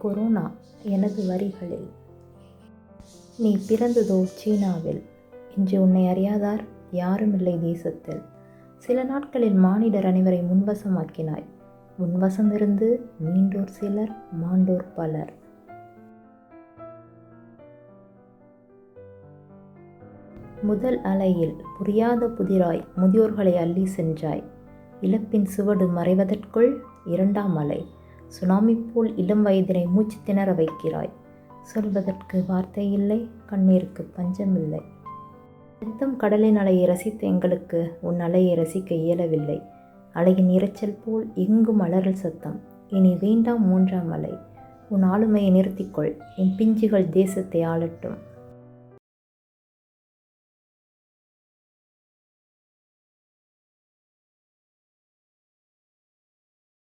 Corona எனது வரிகளில். நீ பிறந்ததோ சீனாவில், இன்று உன்னை அறியாதார் யாருமில்லை தேசத்தில். சில நாட்களில் மானிடர் அனைவரை முன்வசமாக்கினாய். முன்வசமிருந்து மீண்டோர் சிலர், மாண்டோர் பலர். முதல் அலையில் புரியாத புதிராய் முதியோர்களை அள்ளி சென்றாய். இழப்பின் சுவடு மறைவதற்குள் இரண்டாம் அலை. சுனாமி போல் இளம் வயதினை மூச்சு திணற வைக்கிறாய். சொல்வதற்கு வார்த்தை இல்லை, கண்ணீருக்கு பஞ்சமில்லை. ரத்தம் கடலின் அலையை ரசித்த எங்களுக்கு உன் அலையை ரசிக்க இயலவில்லை. அலையின் இரைச்சல் போல் எங்கும் அலறல் சத்தம். இனி வேண்டாம் மூன்றாம் அலை. உன் ஆளுமையை நிறுத்திக்கொள், என் பிஞ்சுகள் தேசத்தை ஆளட்டும்.